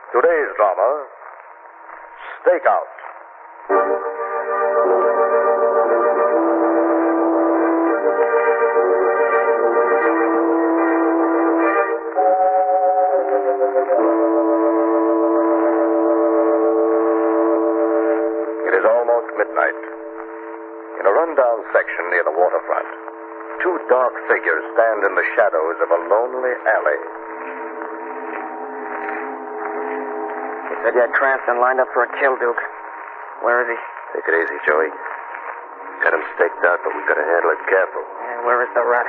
Today's drama, Stakeout. It is almost midnight. In a rundown section near the waterfront, two dark figures stand in the shadows of a lonely alley. You said you had Cranston lined up for a kill, Duke. Where is he? Take it easy, Joey. Got him staked out, but we gotta handle it careful. Yeah, where is the rat?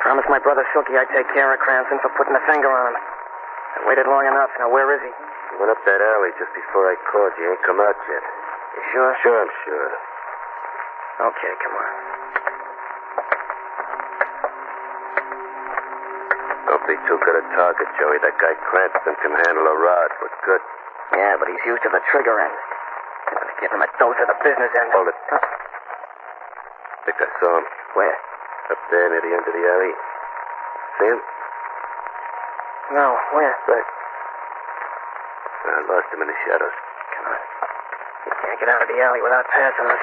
Promised my brother Silky I'd take care of Cranston for putting a finger on him. I waited long enough. Now, where is he? He went up that alley just before I called you. Ain't come out yet. You sure? Sure, I'm sure. Okay, come on. Don't be too good a target, Joey. That guy Cranston can handle a rod, but good. Yeah, but he's used to the trigger end. I'm gonna give him a dose of the business end. Hold it. I think I saw him. Where? Up there near the end of the alley. See him? No, where? Right. I lost him in the shadows. Come on. He can't get out of the alley without passing us.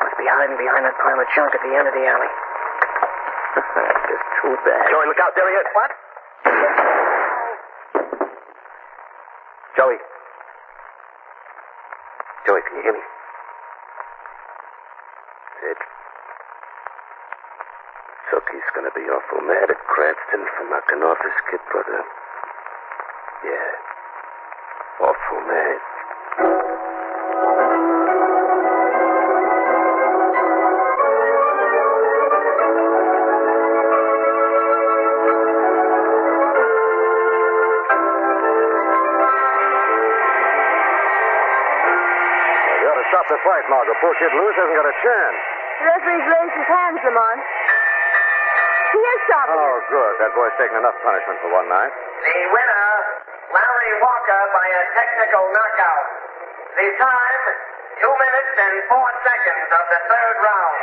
Must be hiding behind that pile of junk at the end of the alley. That's just too bad. Joey, look out. There he is. What? Joey. Joey, can you hear me? Sid. Silky's gonna be awful mad at Cranston for knocking off his kid brother. Yeah. Awful mad. Stop the fight, Margot. Poor kid Lewis hasn't got a chance. The referee's raised his hands, Lamont. He is stopping. Oh, good. That boy's taken enough punishment for one night. The winner, Larry Walker, by a technical knockout. The time, 2 minutes and 4 seconds of the third round.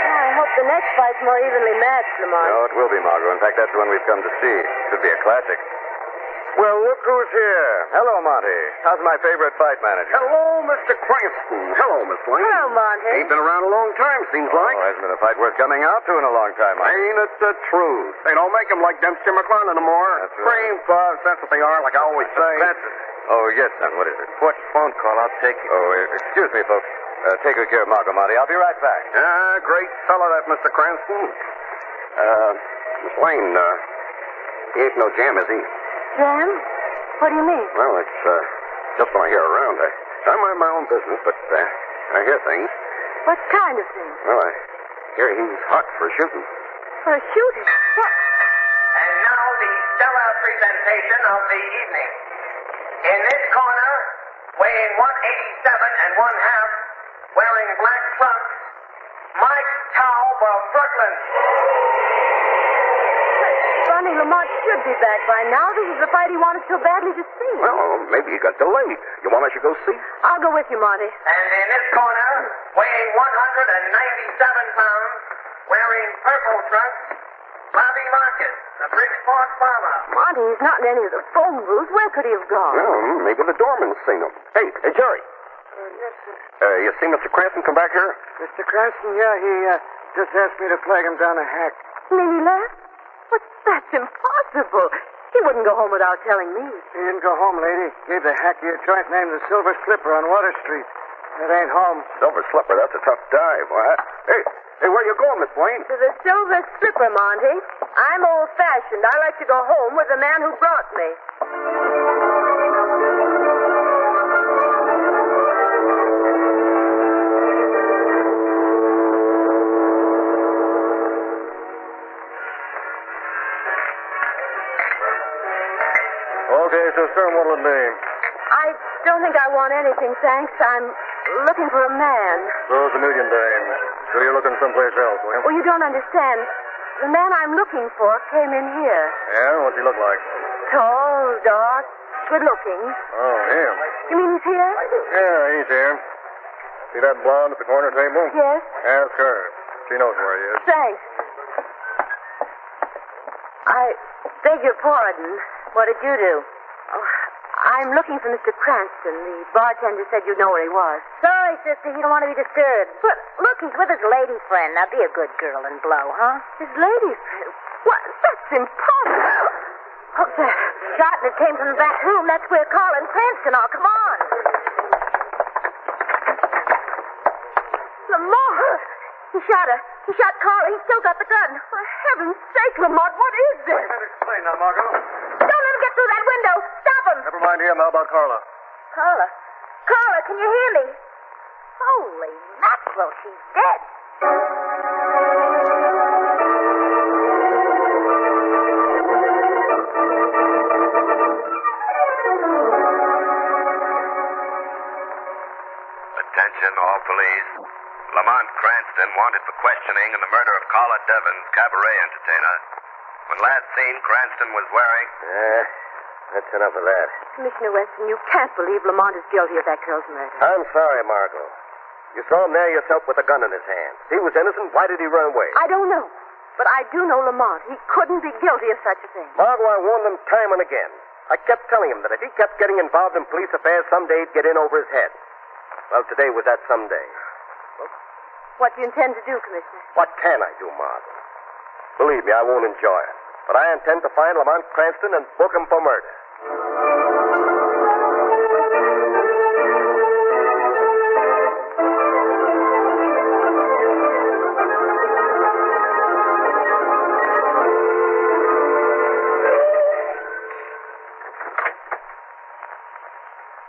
Oh, I hope the next fight's more evenly matched, Lamont. No, it will be, Margot. In fact, that's the one we've come to see. Should be a classic. Well, look who's here. Hello, Monty. How's my favorite fight manager? Hello, Mr. Cranston. Hello, Miss Lane. Hello, Monty. Ain't been around a long time, seems like. Oh, hasn't been a fight worth coming out to in a long time, Monty. Ain't it the truth? They don't make 'em like Dempsey McClellan anymore. That's right. Cream puffs, that's what they are, like I always say. That's it. Oh, yes, son. What is it? What's phone call? I'll take it. Oh, excuse me, folks. Take good care of Margot, Monty. I'll be right back. Great fellow, that Mr. Cranston. Miss Lane, he ain't no jam, is he? Jam? What do you mean? Well, it's just when I hear around. I mind my own business, but I hear things. What kind of thing? Well, I hear he's hot for shooting. For a shooting? What? And now the stellar presentation of the evening. In this corner, weighing 187 1/2, wearing black trunks, Mike Taub of Brooklyn. Funny, Lamont should be back by now. This is the fight he wanted so badly to see. Well, maybe he got delayed. You want us to go see? I'll go with you, Monty. And in this corner, weighing 197 pounds, wearing purple trunks, Bobby Marcus, the Bridgeport farmer. Monty, he's not in any of the phone booths. Where could he have gone? Well, maybe the doorman's seen him. Hey, Jerry. Yes, sir. You see Mr. Cranston come back here? Mr. Cranston, yeah, he just asked me to flag him down a hack. You mean he left? But that's impossible. He wouldn't go home without telling me. He didn't go home, lady. Gave the hacky a joint named the Silver Slipper on Water Street. It ain't home. Silver Slipper, that's a tough dive. Hey, where you going, Miss Wayne? To the Silver Slipper, Monty. I'm old-fashioned. I like to go home with the man who brought me. Okay, so, sir, what'll it be? I don't think I want anything, thanks. I'm looking for a man. So it's a million dames. So you're looking someplace else, William? Well, you don't understand. The man I'm looking for came in here. Yeah? What's he look like? Tall, dark, good-looking. Oh, him. You mean he's here? Yeah, he's here. See that blonde at the corner table? Yes. Ask her. She knows where he is. Thanks. I beg your pardon. What did you do? Oh, I'm looking for Mr. Cranston. The bartender said you'd know where he was. Sorry, sister. He don't want to be disturbed. But look, he's with his lady friend. Now be a good girl and blow, huh? His lady friend? What? That's impossible. Oh, the shot that came from the back room. That's where Carl and Cranston are. Come on. Lamont! He shot her. He shot Carl. He's still got the gun. For heaven's sake, Lamont, what is this? I can't explain now, Margot. Don't let him get through that window. Stop him. Never mind him. How about Carla? Carla. Carla, can you hear me? Holy mackerel, she's dead. Attention, all police. Lamont Cranston wanted for questioning in the murder of Carla Devons, cabaret entertainer. When last seen, Cranston was wearing... That's enough of that. Commissioner Weston, you can't believe Lamont is guilty of that girl's murder. I'm sorry, Margot. You saw him there yourself with a gun in his hand. He was innocent. Why did he run away? I don't know. But I do know Lamont. He couldn't be guilty of such a thing. Margot, I warned him time and again. I kept telling him that if he kept getting involved in police affairs, someday he'd get in over his head. Well, today was that someday. What do you intend to do, Commissioner? What can I do, Margot? Believe me, I won't enjoy it. But I intend to find Lamont Cranston and book him for murder.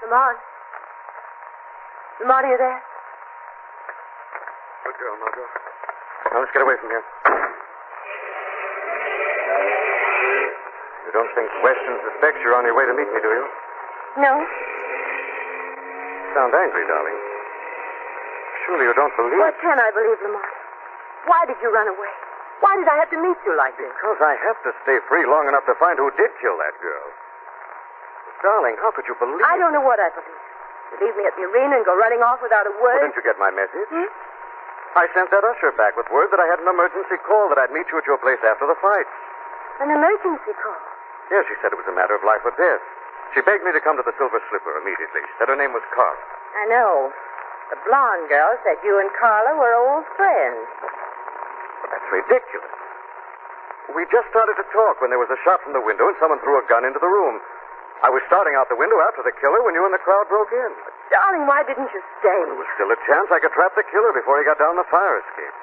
Lamont? Lamont, are you there? Good girl, Margot. Now, let's get away from here. You don't think Weston suspects you're on your way to meet me, do you? No. You sound angry, darling. Surely you don't believe... What can I believe, Lamont? Why did you run away? Why did I have to meet you like this? Because I have to stay free long enough to find who did kill that girl. Darling, how could you believe... I don't know what I believe. You leave me at the arena and go running off without a Well, word. didn't you get my message? I sent that usher back with word that I had an emergency call that I'd meet you at your place after the fight. An emergency call. Yes, she said it was a matter of life or death. She begged me to come to the Silver Slipper immediately. She said her name was Carla. I know. The blonde girl said you and Carla were old friends. That's ridiculous. We just started to talk when there was a shot from the window and someone threw a gun into the room. I was starting out the window after the killer when you and the crowd broke in. Darling, why didn't you stay? There was still a chance I could trap the killer before he got down the fire escape.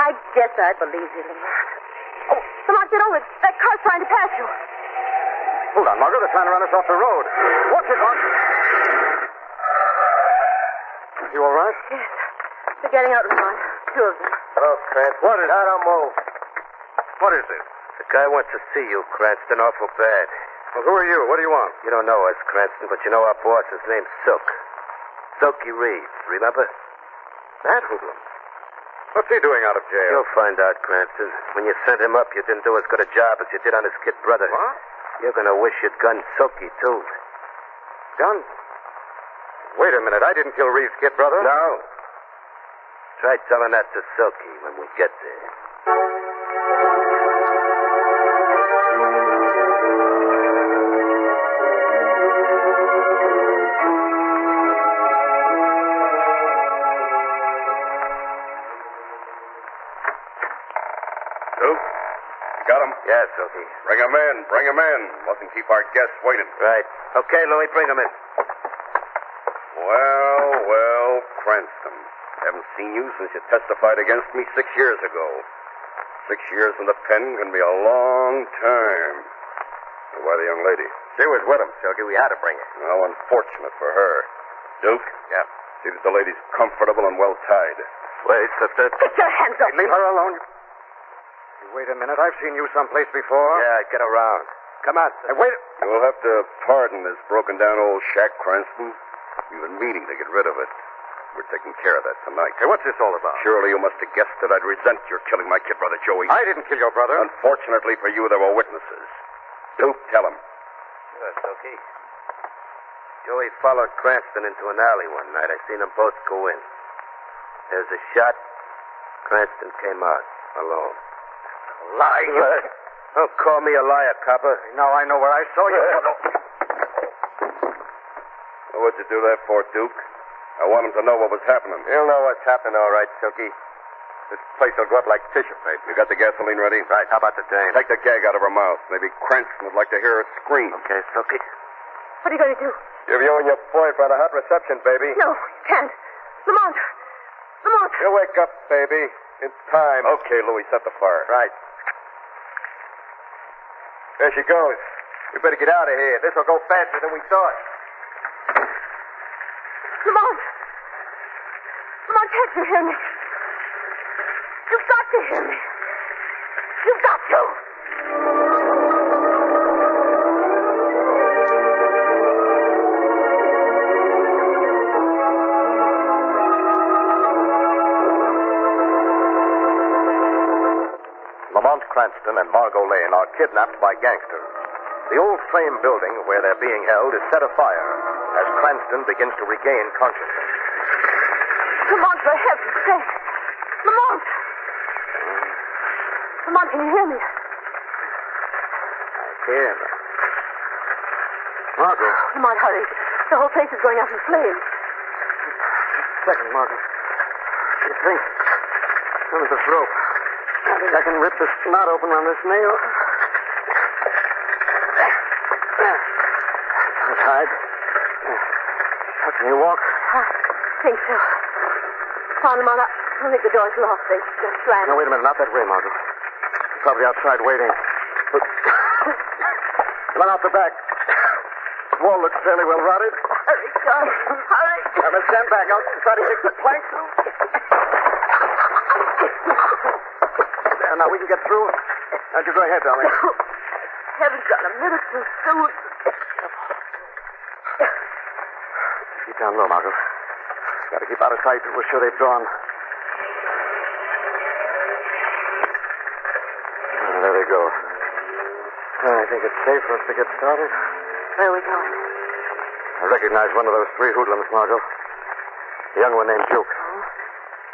I guess I believe you, Lamont. Oh, Lamont, get over. That car's trying to pass you. Hold on, Margot. They're trying to run us off the road. Watch it, Mark. You all right? Yes. They're getting out, Lamont. Two of them. Hello, Cranston. What is... Now don't move. What is this? The guy wants to see you, Cranston, awful bad. Well, who are you? What do you want? You don't know us, Cranston, but you know our boss. His name's Silk. Silky Reeves, remember? That hoodlum. What's he doing out of jail? You'll find out, Cranston. When you sent him up, you didn't do as good a job as you did on his kid brother. What? You're going to wish you'd gunned Silky, too. Gun? Wait a minute. I didn't kill Reeves' kid brother. No. Try telling that to Silky when we get there. Got him? Yes, Silky. Bring him in. Bring him in. Mustn't keep our guests waiting. Right. Okay, Louie, bring him in. Well, Cranston. Haven't seen you since you testified against me 6 years ago. 6 years in the pen can be a long time. Why the young lady? She was with him, Silky. We had to bring her. How unfortunate for her. Duke? Yeah. See that the lady's comfortable and well tied. Wait, sister. Get your hands up. Leave her alone. Wait a minute. I've seen you someplace before. Yeah, get around. Come on. Hey, wait. You'll have to pardon this broken-down old shack, Cranston. We've been meaning to get rid of it. We're taking care of that tonight. Hey, what's this all about? Surely you must have guessed that I'd resent your killing my kid brother, Joey. I didn't kill your brother. Unfortunately for you, there were witnesses. Duke, tell him. Sure, Silky. Joey followed Cranston into an alley one night. I seen them both go in. There was a shot. Cranston came out alone. Liar. Don't call me a liar, copper. Now I know where I saw you. What'd you do that for, Duke? I want him to know what was happening. He'll know what's happening, all right, Silky. This place will go up like tissue paper. You got the gasoline ready? Right, how about the dame? Take the gag out of her mouth. Maybe Cranston would like to hear her scream. Okay, Silky. What are you going to do? Give you and your boyfriend a hot reception, baby. No, you can't. Lamont. Lamont. You wake up, baby. It's time. Okay, Louis, set the fire. Right. There she goes. We better get out of here. This will go faster than we thought. Lamont. Lamont, can't you hear me? You've got to hear me. You've got to. Lamont Cranston and Margot Lane are kidnapped by gangsters. The old frame building where they're being held is set afire as Cranston begins to regain consciousness. Lamont, for heaven's sake. Lamont. Lamont, can you hear me? I can. Margot. Lamont, hurry. The whole place is going up in flames. Second, Margot. You think? Look at this rope. I think I can rip this knot open on this nail. It's tied. How can you walk? I think so. Come on, Lamont. I don't think the door's locked. They just slammed. No, wait a minute. Not that way, Margot. He's probably outside waiting. Look. Run out the back. The wall looks fairly well rotted. Hurry, Charlie. Hurry. Let's stand back. I'll try to fix the plank. Now we can get through. Now you go ahead, darling. Haven't got a minute to suit. Keep down low, Margot. Got to keep out of sight till we're sure they've gone. There they go. I think it's safe for us to get started. Where are we going? I recognize one of those three hoodlums, Margot. The young one named Duke. Oh?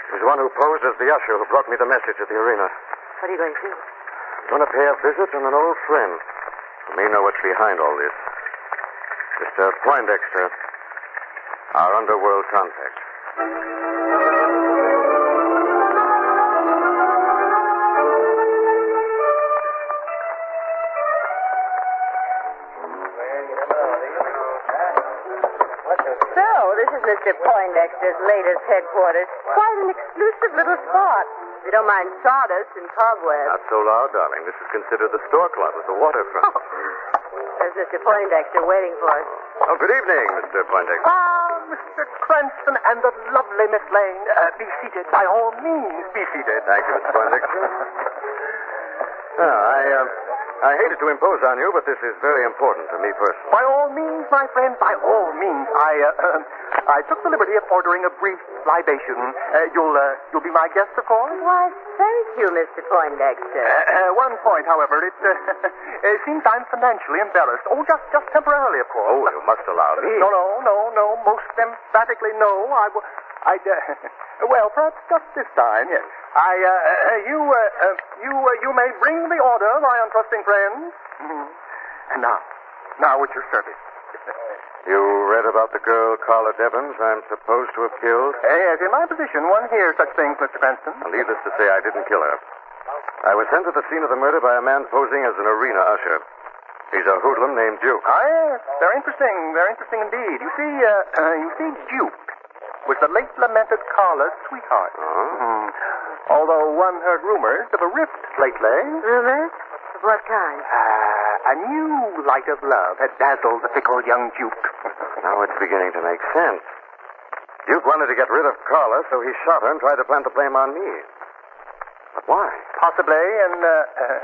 He was the one who posed as the usher who brought me the message at the arena. What are you going to do? I'm going to pay a visit on an old friend who may know what's behind all this. Mr. Poindexter, our underworld contact. So, this is Mr. Poindexter's latest headquarters. Quite an exclusive little spot. If you don't mind sawdust and cobwebs. Not so loud, darling. This is considered the store club at the waterfront. There's Mr. Poindexter waiting for us. Oh, good evening, Mr. Poindexter. Mr. Cranston and the lovely Miss Lane. Be seated. By all means, be seated. Thank you, Mr. Poindexter. I hated to impose on you, but this is very important to me personally. By all means, my friend, by all means. I took the liberty of ordering a brief libation. You'll be my guest, of course? Why, thank you, Mr. Poindexter. One point, however, it seems I'm financially embarrassed. Oh, just temporarily, of course. Oh, you must allow me. No. Most emphatically, no. Well, perhaps just this time, yes. You may bring the order, my untrusting friend. Mm-hmm. And now at your service. You read about the girl, Carla Devons, I'm supposed to have killed? Yes, in my position, one hears such things, Mr. Cranston. Needless to say, I didn't kill her. I was sent to the scene of the murder by a man posing as an arena usher. He's a hoodlum named Duke. Yes, very interesting indeed. You see, Duke was the late lamented Carla's sweetheart. Oh? Mm. Although one heard rumors of a rift lately. Rumors? Of what kind? A new light of love had dazzled the fickle young Duke. Now it's beginning to make sense. Duke wanted to get rid of Carla, so he shot her and tried to plant the blame on me. But why? Possibly in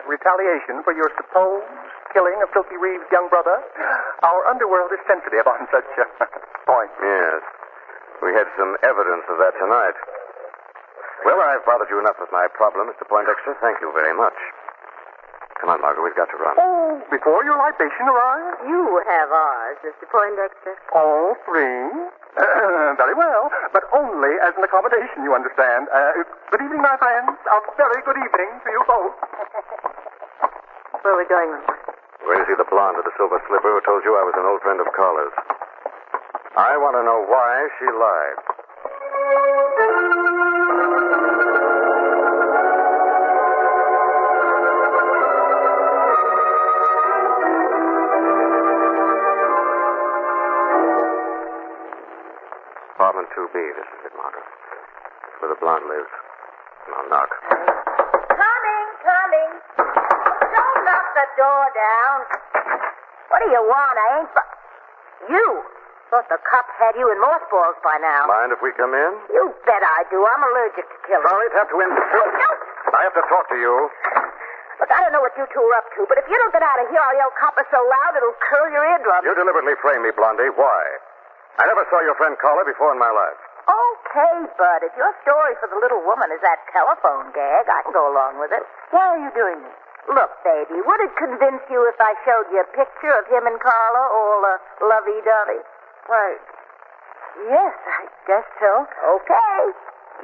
retaliation for your supposed killing of Filthy Reeves' young brother. Our underworld is sensitive on such points. Yes. We had some evidence of that tonight. Well, I've bothered you enough with my problem, Mr. Poindexter. Thank you very much. Come on, Margaret, we've got to run. Oh, before your libation arrives? You have ours, Mr. Poindexter. All three? Very well, but only as an accommodation, you understand. Good evening, my friends. A very good evening to you both. Where are we going? We're going to see the blonde with the silver slipper who told you I was an old friend of Carla's. I want to know why she lied. Apartment 2B, this is it, Margaret. It's where the blonde lives. I'll knock. Coming. Don't knock the door down. What do you want? I ain't... You. Thought the cops had you in mothballs by now. Mind if we come in? You bet I do. I'm allergic to killing. Sorry to have to interfere. I have to talk to you. Look, I don't know what you two are up to, but if you don't get out of here, I'll yell copper so loud it'll curl your eardrums. You deliberately framed me, Blondie. Why? I never saw your friend Carla before in my life. Okay, Bud. If your story for the little woman is that telephone gag, I can go along with it. Why are you doing this? Look, baby, would it convince you if I showed you a picture of him and Carla, all lovey-dovey? Why, yes, I guess so. Okay.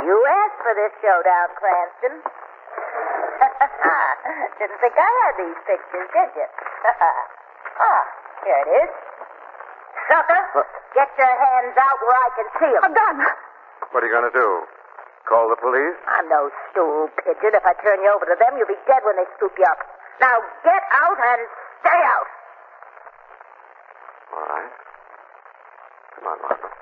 You asked for this showdown, Cranston. Didn't think I had these pictures, did you? Here it is. Sucker, get your hands out where I can see them. A gun. What are you going to do? Call the police? I'm no stool pigeon. If I turn you over to them, you'll be dead when they scoop you up. Now get out and stay out. All right. Come on, Margaret.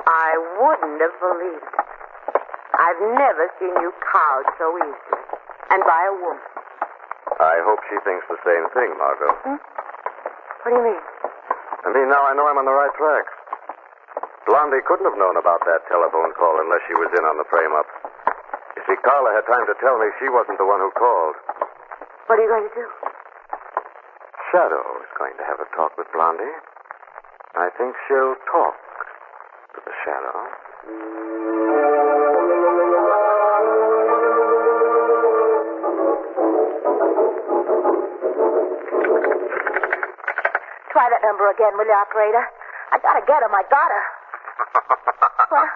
I wouldn't have believed it. I've never seen you cowed so easily. And by a woman. I hope she thinks the same thing, Margot. What do you mean? I mean, now I know I'm on the right track. Blondie couldn't have known about that telephone call unless she was in on the frame-up. You see, Carla had time to tell me she wasn't the one who called. What are you going to do? Shadow is going to have a talk with Blondie. I think she'll talk to the Shadow. Try that number again, will you, operator? I gotta get him. I gotta. What?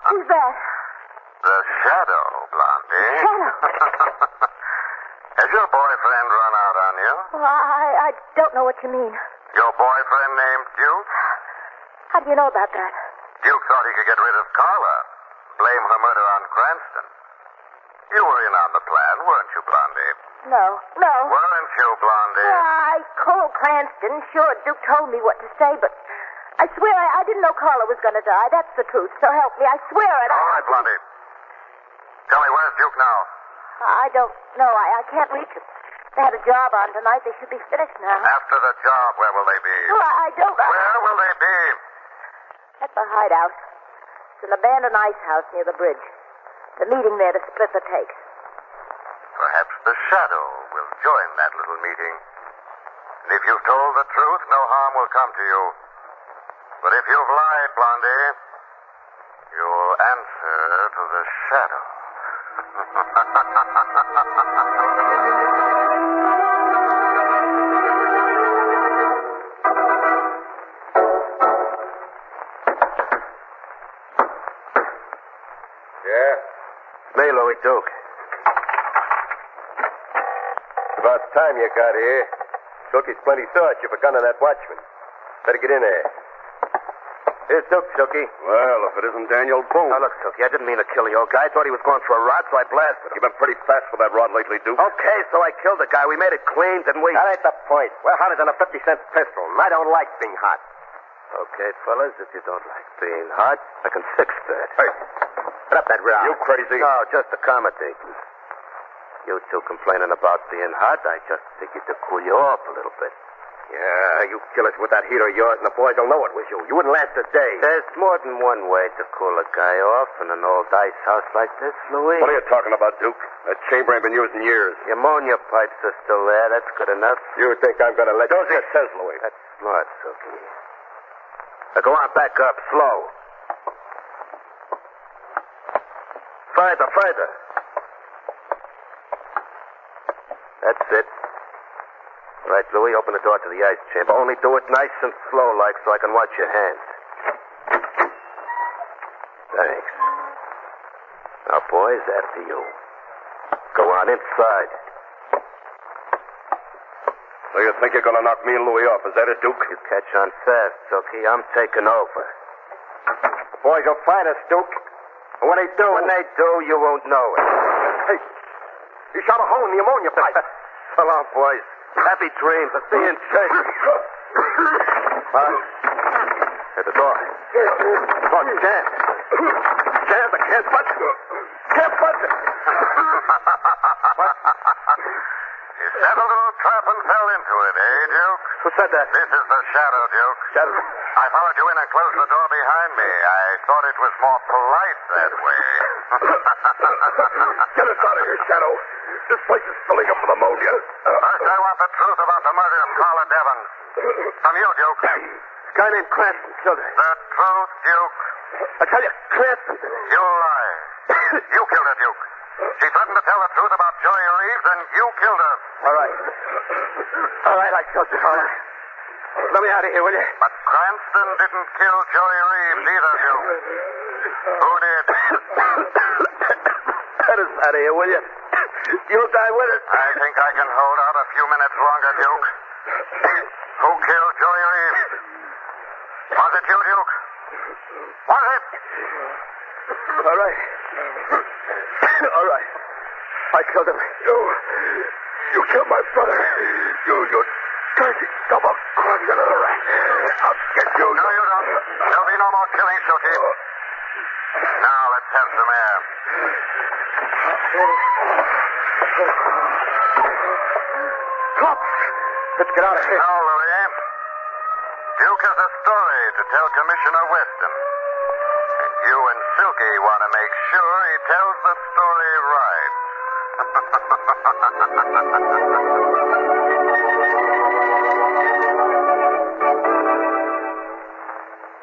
Who's that? The Shadow, Blondie. Shadow. Has your boyfriend run out on you? Well, I don't know what you mean. Your boyfriend named Duke? How do you know about that? Duke thought he could get rid of Carla. Blame her murder on Cranston. You were in on the plan, weren't you, Blondie? No. Weren't you, Blondie? I called Cranston. Sure, Duke told me what to say, but I swear I didn't know Carla was going to die. That's the truth. So help me. I swear it. All right, Blondie. Tell me, where's Duke now? I don't know. I can't reach him. They had a job on tonight. They should be finished now. After the job, where will they be? Oh, I don't know. Where will they be? At the hideout. It's an abandoned ice house near the bridge. The meeting there to split the take. Perhaps the Shadow will join that little meeting. And if you've told the truth, no harm will come to you. But if you've lied, Blondie, you'll answer to the Shadow. Yeah? Me, Louis Duke. About time you got here. Shookie's plenty thought you've a gun on that watchman. Better get in there. Here's Duke, Shookie. Well, if it isn't Daniel Boone. Now, look, Silky, I didn't mean to kill the old guy. I thought he was going for a rod, so I blasted him. You've been pretty fast for that rod lately, Duke. Okay, so I killed the guy. We made it clean, didn't we? That ain't the point. We're hotter than a 50-cent pistol, and I don't like being hot. Okay, fellas, if you don't like being hot, I can fix that. Hey, put up that rod. You crazy? No, just accommodating. You two complaining about being hot, I just figured to cool you off a little bit. Yeah, you kill us with that heater of yours, and the boys will know it was you. You wouldn't last a day. There's more than one way to cool a guy off in an old ice house like this, Louis. What are you talking about, Duke? That chamber ain't been used in years. Your ammonia pipes are still there. That's good enough. You think I'm going to let you... It says, Louis. That's smart, Silky. Now go on, back up, slow. Further. That's it. All right, Louis, open the door to the ice chamber. Only do it nice and slow like so I can watch your hands. Thanks. Now, boys, after you. Go on inside. So you think you're going to knock me and Louis off? Is that it, Duke? You catch on fast, Silky. I'm taking over. Boys will fight us, Duke. And when they do... When they do, you won't know it. Hey, you shot a hole in the ammonia pipe. So long, boys. Happy dreams. I'll see you in church. At the door. Oh, Jan. Jan, I can't budge it. Can't budge it. You set a little trap and fell into it, eh, Duke? Who said that? This is the Shadow, Duke. Shadow? I followed you in and closed the door behind me. I thought it was more polite that way. Get us out of here, Shadow. This place is filling up with ammonia. First, I want the truth about the murder of Carla Devons. From you, Duke. A guy named Cranston killed her. The truth, Duke. I tell you, Cranston did it. You lie. You killed her, Duke. She threatened to tell the truth about Joey Reeves, and you killed her. All right. All right, I killed her. All right. Let me out of here, will you? But Cranston didn't kill Joey Reeves either, Duke. Who did? Let us out of here, will you? You'll die with it. I think I can hold out a few minutes longer, Duke. Who killed Joey Reeves? Was it you, Duke? Was it? All right. All right. I killed him. You killed my brother. You dirty double crossing rat. I'll get you. No, you don't. There'll be no more killing, Silky. Now, let's have some air. Cops! Let's get out of here. Now, Louis, Duke has a story to tell Commissioner Weston. And you and Silky want to make sure he tells the story right.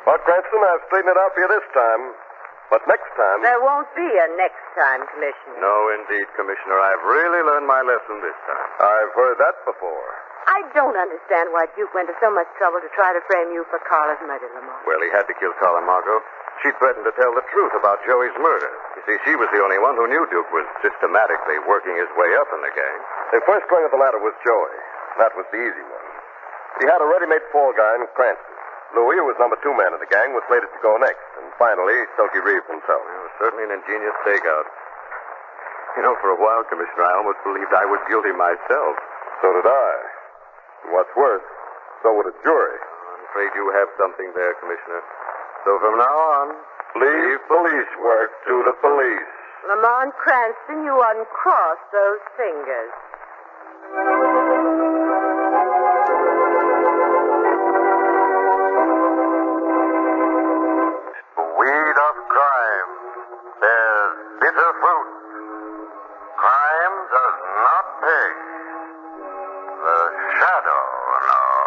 Well, Cranston, I've straightened it out for you this time. But next time... There won't be a next time, Commissioner. No, indeed, Commissioner. I've really learned my lesson this time. I've heard that before. I don't understand why Duke went to so much trouble to try to frame you for Carla's murder, Lamont. Well, he had to kill Carla, Margot. She threatened to tell the truth about Joey's murder. You see, she was the only one who knew Duke was systematically working his way up in the gang. The first rung of the ladder was Joey. That was the easy one. He had a ready-made fall guy in Cranston. Louis, who was number 2 man in the gang, was slated to go next. And finally, Silky Reeves himself. It was certainly an ingenious stakeout. You know, for a while, Commissioner, I almost believed I was guilty myself. So did I. And what's worse, so would a jury. I'm afraid you have something there, Commissioner. So from now on, leave police work to the police. Lamont Cranston, you uncross those fingers. Weed of crime bears bitter fruit. Crime does not pay. The shadow knows.